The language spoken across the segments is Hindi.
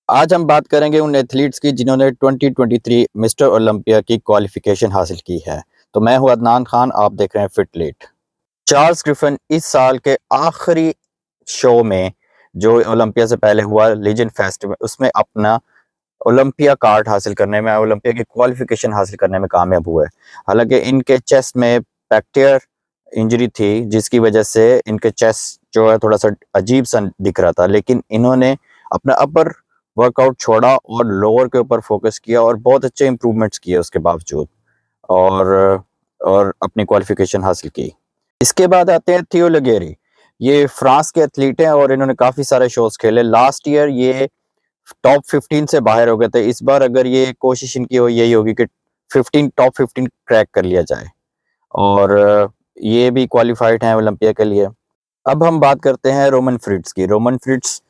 आज हम बात करेंगे उन एथलीट्स की जिन्होंने 2023 मिस्टर ओलंपिया की क्वालिफिकेशन हासिल की है। तो मैं हूं अदनान खान, आप देख रहे हैं फिट लेट। चार्ल्स ग्रिफिन इस साल के आखिरी शो में जो ओलंपिया से पहले हुआ लीजेंड फेस्ट में उसमें अपना ओलंपिया कार्ड हासिल करने में, ओलंपिया की क्वालिफिकेशन हासिल करने में कामयाब हुए। हालांकि इनके चेस्ट में बैक्टीरियर इंजरी थी जिसकी वजह से इनके चेस्ट जो है थोड़ा सा अजीब सा दिख रहा था, लेकिन इन्होंने अपना अपर वर्कआउट छोड़ा और लोअर के ऊपर फोकस किया और बहुत अच्छे इंप्रूवमेंट्स किए उसके बावजूद, और और अपनी क्वालिफिकेशन हासिल की। इसके बाद आते हैं थियो लगेरी। ये फ्रांस के एथलीट हैं और इन्होंने काफ़ी सारे शोज़ खेले। लास्ट ईयर ये टॉप 15 से बाहर हो गए थे। इस बार अगर ये कोशिश इनकी हो यही होगी कि 15 टॉप 15 क्रैक कर लिया जाए, और ये भी क्वालिफाइड हैं ओलंपिया के लिए। अब हम बात करते हैं रोमन फ्रिट्ज की। रोमन फ्रिट्ज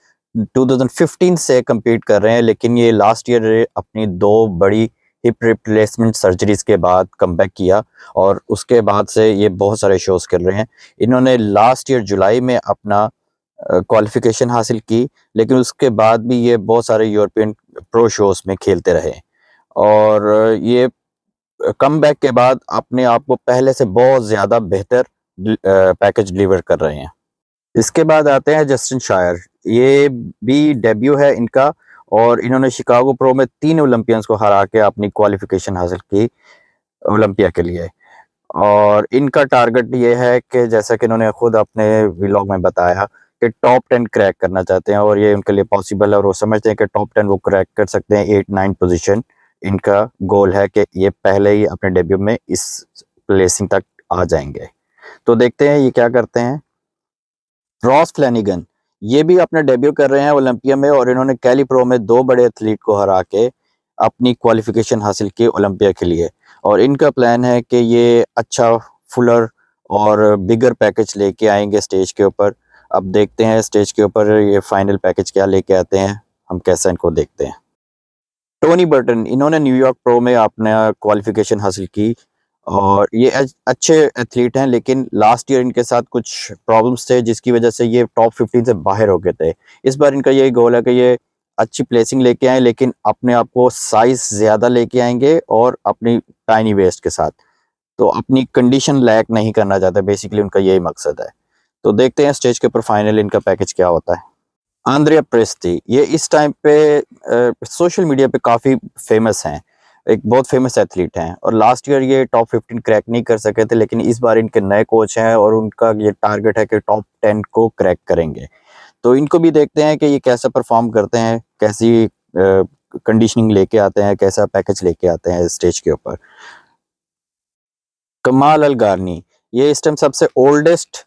2015 से compete कर रहे हैं, लेकिन ये लास्ट ईयर अपनी 2 बड़ी हिप रिप्लेसमेंट सर्जरीज के बाद कमबैक किया और उसके बाद से ये बहुत सारे शोज़ कर रहे हैं। इन्होंने लास्ट ईयर जुलाई में अपना क्वालिफिकेशन हासिल की, लेकिन उसके बाद भी ये बहुत सारे यूरोपियन प्रो शोज़ में खेलते रहे, और ये कमबैक के बाद अपने आप को पहले से बहुत ज़्यादा बेहतर पैकेज डिलीवर कर रहे हैं। इसके बाद आते हैं जस्टिन शायर। ये भी डेब्यू है इनका, और इन्होंने शिकागो प्रो में 3 ओलंपियंस को हरा के अपनी क्वालिफिकेशन हासिल की ओलंपिया के लिए। और इनका टारगेट ये है कि जैसा कि इन्होंने खुद अपने व्लॉग में बताया कि टॉप 10 क्रैक करना चाहते हैं, और ये उनके लिए पॉसिबल है और वो समझते हैं कि टॉप 10 वो क्रैक कर सकते हैं। 8-9 पोजीशन इनका गोल है कि ये पहले ही अपने डेब्यू में इस प्लेसिंग तक आ जाएंगे। तो देखते हैं ये क्या करते हैं। रॉस फ्लैनिगन, ये भी अपना डेब्यू कर रहे हैं ओलंपिया में, और इन्होंने कैली प्रो में 2 बड़े एथलीट को हरा के अपनी क्वालिफिकेशन हासिल की ओलंपिया के लिए। और इनका प्लान है कि ये अच्छा फुलर और बिगर पैकेज लेके आएंगे स्टेज के ऊपर। अब देखते हैं स्टेज के ऊपर ये फाइनल पैकेज क्या लेके आते हैं, हम कैसा इनको देखते हैं। टोनी बर्टन, इन्होंने न्यूयॉर्क प्रो में अपना क्वालिफिकेशन हासिल की, और ये अच्छे एथलीट हैं, लेकिन लास्ट ईयर इनके साथ कुछ प्रॉब्लम्स थे जिसकी वजह से ये टॉप 15 से बाहर हो गए थे। इस बार इनका यही गोल है कि ये अच्छी प्लेसिंग लेके आए, लेकिन अपने आप को साइज ज़्यादा लेके आएंगे और अपनी टाइनी वेस्ट के साथ। तो अपनी कंडीशन लैक नहीं करना चाहते, बेसिकली उनका यही मकसद है। तो देखते हैं स्टेज के ऊपर फाइनल इनका पैकेज क्या होता है। आंद्रिया प्रेस्टी, ये इस टाइम पे सोशल मीडिया पे काफ़ी फेमस हैं, एक बहुत फेमस एथलीट हैं, और लास्ट ईयर ये टॉप 15 क्रैक नहीं कर सके थे, लेकिन इस बार इनके नए कोच हैं और उनका ये टारगेट है कि टॉप 10 को क्रैक करेंगे। तो इनको भी देखते हैं कि ये कैसा परफॉर्म करते हैं, कैसी कंडीशनिंग लेके आते हैं, कैसा पैकेज लेके आते हैं स्टेज के ऊपर। कमाल अल गारनी, ये इस टाइम सबसे ओल्डेस्ट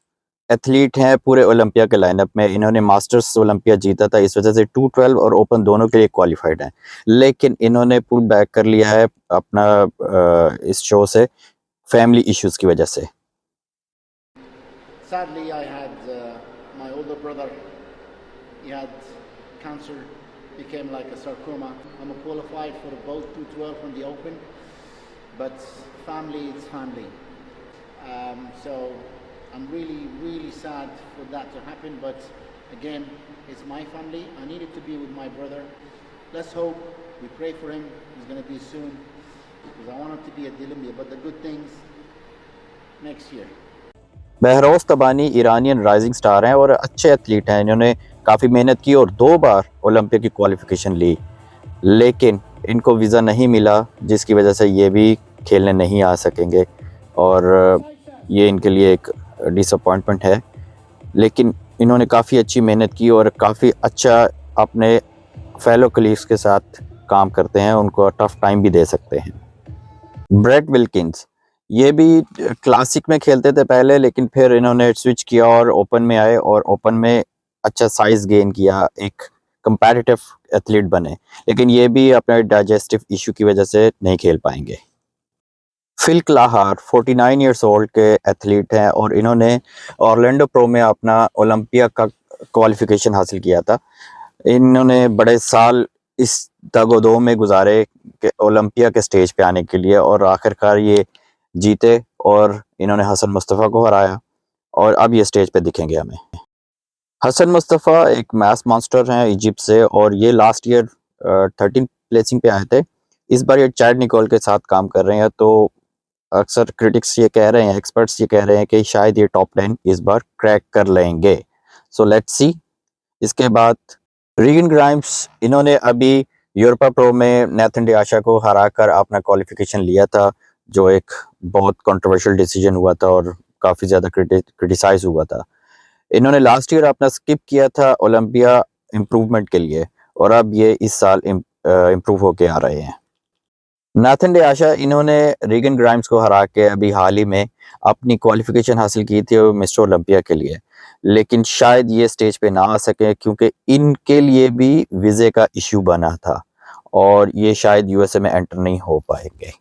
एथलीट हैं पूरे ओलंपिया के लाइनअप में। इन्होंने मास्टर्स ओलंपिया जीता था, इस वजह से 212 और ओपन दोनों के लिए क्वालिफाइड हैं, लेकिन इन्होंने पुल बैक कर लिया है अपना इस शो से फैमिली इश्यूज की वजह से। Sadly, I had my older brother. He had cancer, became like a sarcoma. I'm qualified for both 212 and the Open, but family is family. So I'm really, really sad for that to happen. But again, it's my family. I needed to be with my brother. Let's hope. We pray for him. He's going to be soon, because I want him to be at the Olympia. But the good things next year. Behroz तबानी ईरानियन राइजिंग स्टार हैं और अच्छे एथलीट हैं। इन्होंने काफ़ी मेहनत की और 2 बार ओलंपिया की क्वालिफिकेशन ली, लेकिन इनको वीज़ा नहीं मिला जिसकी वजह से ये भी खेलने नहीं आ सकेंगे, और ये इनके लिए एक डिसअपॉइंटमेंट है। लेकिन इन्होंने काफ़ी अच्छी मेहनत की और काफ़ी अच्छा अपने फेलो कलीग्स के साथ काम करते हैं, उनको टफ टाइम भी दे सकते हैं। ब्रेट विल्किंस, ये भी क्लासिक में खेलते थे पहले, लेकिन फिर इन्होंने स्विच किया और ओपन में आए और ओपन में अच्छा साइज गेन किया, एक कंपैरेटिव एथलीट बने, लेकिन ये भी अपने डाइजेस्टिव इशू की वजह से नहीं खेल पाएंगे। फिल क्लाहार 49 ईयर्स ओल्ड के एथलीट हैं और इन्होंने ऑरलैंडो प्रो में अपना ओलंपिया का क्वालिफिकेशन हासिल किया था। इन्होंने बड़े साल इस दगोदो में गुजारे कि ओलंपिया के स्टेज पे आने के लिए, और आखिरकार ये जीते और इन्होंने हसन मुस्तफ़ा को हराया, और अब ये स्टेज पे दिखेंगे हमें। हसन मुस्तफ़ा एक मैथ मास्टर हैं इजिप्ट से, और ये लास्ट ईयर 13 प्लेसिंग पे आए थे। इस बार ये चैड निकोल के साथ काम कर रहे हैं, तो अक्सर क्रिटिक्स ये कह रहे हैं, एक्सपर्ट्स ये कह रहे हैं कि शायद ये टॉप 10 इस बार क्रैक कर लेंगे। So let's see. इसके बाद रीगन ग्राइम्स, इन्होंने अभी यूरोपा प्रो में नेथन डी आशा को हराकर अपना क्वालिफिकेशन लिया था, जो एक बहुत कंट्रोवर्शियल डिसीजन हुआ था और काफ़ी ज़्यादा क्रिटिसाइज हुआ था। इन्होंने लास्ट ईयर अपना स्किप किया था ओलंपिया इम्प्रूवमेंट के लिए, और अब ये इस साल इम्प्रूव होके आ रहे हैं। नाथन डे आशा, इन्होंने रीगन ग्राइम्स को हरा के अभी हाल ही में अपनी क्वालिफिकेशन हासिल की थी मिस्टर ओलंपिया के लिए, लेकिन शायद ये स्टेज पे ना आ सके क्योंकि इनके लिए भी वीज़े का इश्यू बना था और ये शायद यूएसए में एंटर नहीं हो पाएंगे।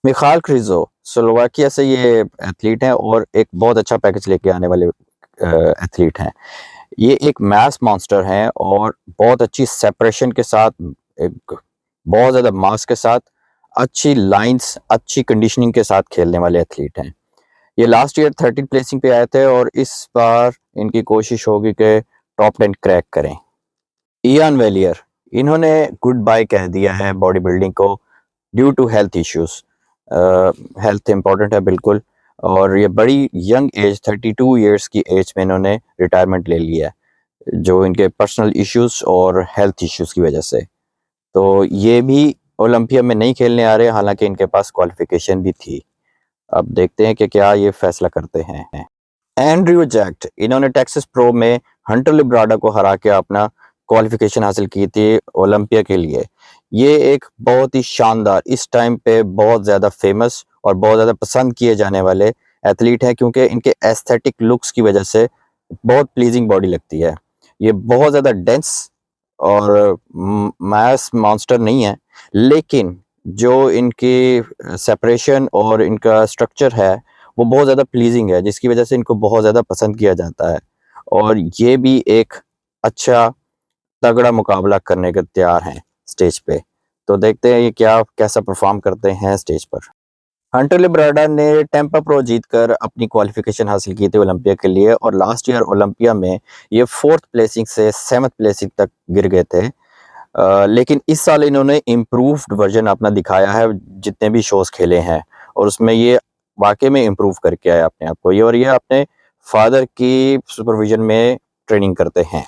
मिखाल क्रिजो, स्लोवाकिया से ये एथलीट हैं और एक बहुत अच्छा पैकेज लेके आने वाले एथलीट हैं। ये एक मैस मॉन्स्टर हैं और बहुत अच्छी सेपरेशन के साथ, एक बहुत ज़्यादा मास के साथ, अच्छी लाइंस, अच्छी कंडीशनिंग के साथ खेलने वाले एथलीट हैं। ये लास्ट ईयर 13 प्लेसिंग पे आए थे और इस बार इनकी कोशिश होगी कि टॉप 10 क्रैक करें। इयान वेलियर, इन्होंने गुड बाय कह दिया है बॉडी बिल्डिंग को due to health issues. Health important है बिल्कुल, और ये बड़ी यंग एज 32 इयर्स की एज में इन्होंने रिटायरमेंट ले लिया है, जो इनके पर्सनल इश्यूज और हेल्थ इश्यूज की वजह से। तो ये भी ओलंपिया में नहीं खेलने आ रहे, हालांकि इनके पास क्वालिफिकेशन भी थी। अब देखते हैं कि क्या ये फैसला करते हैं। एंड्रयू जैक्ट, इन्होंने टेक्सास प्रो में हंटर लिब्राडा को हरा के अपना क्वालिफिकेशन हासिल की थी ओलंपिया के लिए। ये एक बहुत ही शानदार, इस टाइम पे बहुत ज़्यादा फेमस और बहुत ज़्यादा पसंद किए जाने वाले एथलीट हैं, क्योंकि इनके एस्थेटिक लुक्स की वजह से बहुत प्लीजिंग बॉडी लगती है। ये बहुत ज़्यादा डेंस और मास मॉन्स्टर नहीं है, लेकिन जो इनकी सेपरेशन और इनका स्ट्रक्चर है वो बहुत ज़्यादा प्लीजिंग है, जिसकी वजह से इनको बहुत ज़्यादा पसंद किया जाता है। और ये भी एक अच्छा तगड़ा मुकाबला करने के तैयार हैं स्टेज पे। तो देखते हैं ये क्या कैसा परफॉर्म करते हैं स्टेज पर। हंटर लिब्राडा ने टेम्पा प्रो जीतकर अपनी क्वालिफिकेशन हासिल की थी ओलंपिया के लिए, और लास्ट ईयर ओलंपिया में ये 4th प्लेसिंग से 7th प्लेसिंग तक गिर गए थे। लेकिन इस साल इन्होंने इम्प्रूव्ड वर्जन अपना दिखाया है जितने भी शोज खेले हैं, और उसमें ये वाकई में इम्प्रूव करके आया अपने आप को। ये और ये अपने फादर की सुपरविजन में ट्रेनिंग करते हैं।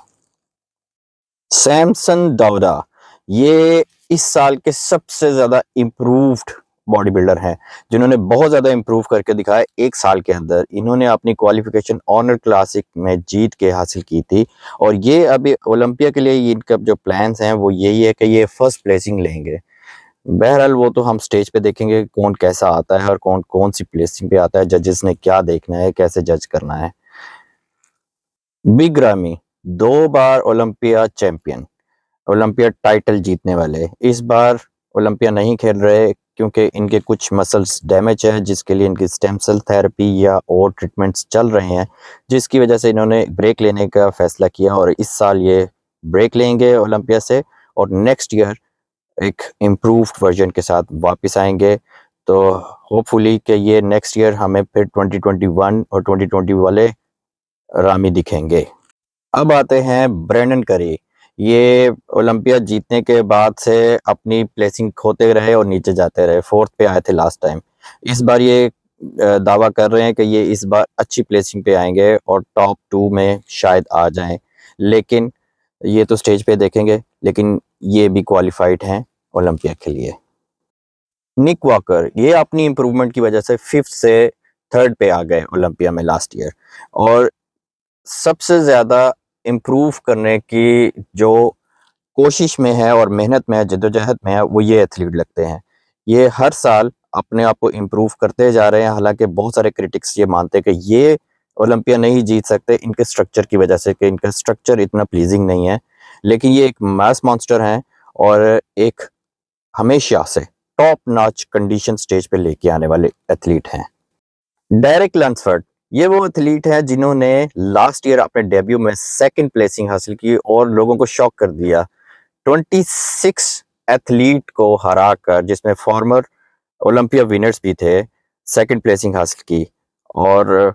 सैमसन दाऊदा, ये इस साल के सबसे ज़्यादा इम्प्रूव्ड बॉडी बिल्डर हैं, जिन्होंने बहुत ज़्यादा इम्प्रूव करके दिखाया एक साल के अंदर। इन्होंने अपनी क्वालिफिकेशन ऑनर क्लासिक में जीत के हासिल की थी, और ये अभी ओलंपिया के लिए इनका जो प्लान्स हैं वो यही है कि ये फर्स्ट प्लेसिंग लेंगे। बहरहाल वो तो हम स्टेज पे देखेंगे कौन कैसा आता है और कौन कौन सी प्लेसिंग पे आता है, जजेस ने क्या देखना है, कैसे जज करना है। बिग रामी, 2 बार ओलंपिया चैंपियन, ओलंपिया टाइटल जीतने वाले, इस बार ओलंपिया नहीं खेल रहे क्योंकि इनके कुछ मसल्स डैमेज है, जिसके लिए इनकी स्टेम सेल थेरेपी या और ट्रीटमेंट्स चल रहे हैं, जिसकी वजह से इन्होंने ब्रेक लेने का फैसला किया और इस साल ये ब्रेक लेंगे ओलंपिया से, और नेक्स्ट ईयर एक इम्प्रूव्ड वर्जन के साथ वापस आएंगे। तो होपफुली कि ये नेक्स्ट ईयर हमें फिर 2021 और 2020 वाले रामी दिखेंगे। अब आते हैं ब्रेंडन करी। ये ओलंपिया जीतने के बाद से अपनी प्लेसिंग खोते रहे और नीचे जाते रहे, 4th पे आए थे लास्ट टाइम। इस बार ये दावा कर रहे हैं कि ये इस बार अच्छी प्लेसिंग पे आएंगे और टॉप 2 में शायद आ जाएं, लेकिन ये तो स्टेज पे देखेंगे, लेकिन ये भी क्वालिफाइड हैं ओलंपिया के लिए। निक वॉकर, ये अपनी इम्प्रूवमेंट की वजह से 5th से 3rd पे आ गए ओलंपिया में लास्ट ईयर, और सबसे ज़्यादा इम्प्रूव करने की जो कोशिश में है और मेहनत में है, जद्दोजहद में है, वो ये एथलीट लगते हैं। ये हर साल अपने आप को इम्प्रूव करते जा रहे हैं, हालांकि बहुत सारे क्रिटिक्स ये मानते हैं कि ये ओलंपिया नहीं जीत सकते इनके स्ट्रक्चर की वजह से, कि इनका स्ट्रक्चर इतना प्लीजिंग नहीं है, लेकिन ये एक मास मॉन्स्टर हैं और एक हमेशा से टॉप नॉच कंडीशन स्टेज पे लेके आने वाले एथलीट हैं। डेरेक लंसफर्ड, ये वो एथलीट है जिन्होंने लास्ट ईयर अपने डेब्यू में 2nd प्लेसिंग हासिल की और लोगों को शॉक कर दिया। 26 एथलीट को हरा कर, जिसमें फॉर्मर ओलंपिया विनर्स भी थे, 2nd प्लेसिंग हासिल की, और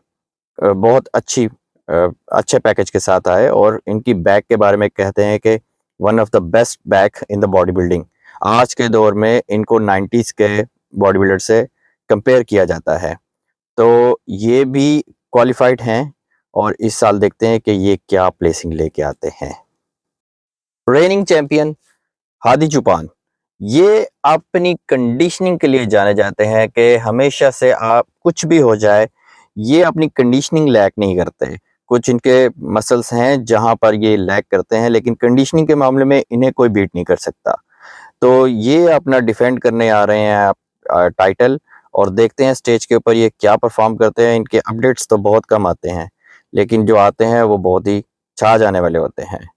बहुत अच्छे पैकेज के साथ आए। और इनकी बैक के बारे में कहते हैं कि one of the best back in the body building. आज के दौर में इनको 90s के बॉडी बिल्डर से कंपेयर किया जाता है। तो ये भी क्वालिफाइड हैं और इस साल देखते हैं कि ये क्या प्लेसिंग लेके आते हैं। रेनिंग चैंपियन हादी चुपान, ये अपनी कंडीशनिंग के लिए जाने जाते हैं कि हमेशा से आप कुछ भी हो जाए, ये अपनी कंडीशनिंग लैक नहीं करते। कुछ इनके मसल्स हैं जहां पर ये लैक करते हैं, लेकिन कंडीशनिंग के मामले में इन्हें कोई बीट नहीं कर सकता। तो ये अपना डिफेंड करने आ रहे हैं टाइटल, और देखते हैं स्टेज के ऊपर ये क्या परफॉर्म करते हैं। इनके अपडेट्स तो बहुत कम आते हैं, लेकिन जो आते हैं वो बहुत ही छा जाने वाले होते हैं।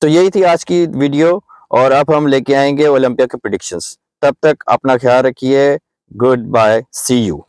तो यही थी आज की वीडियो, और अब हम लेके आएंगे ओलंपिया के प्रेडिक्शंस। तब तक अपना ख्याल रखिए। Goodbye, see you.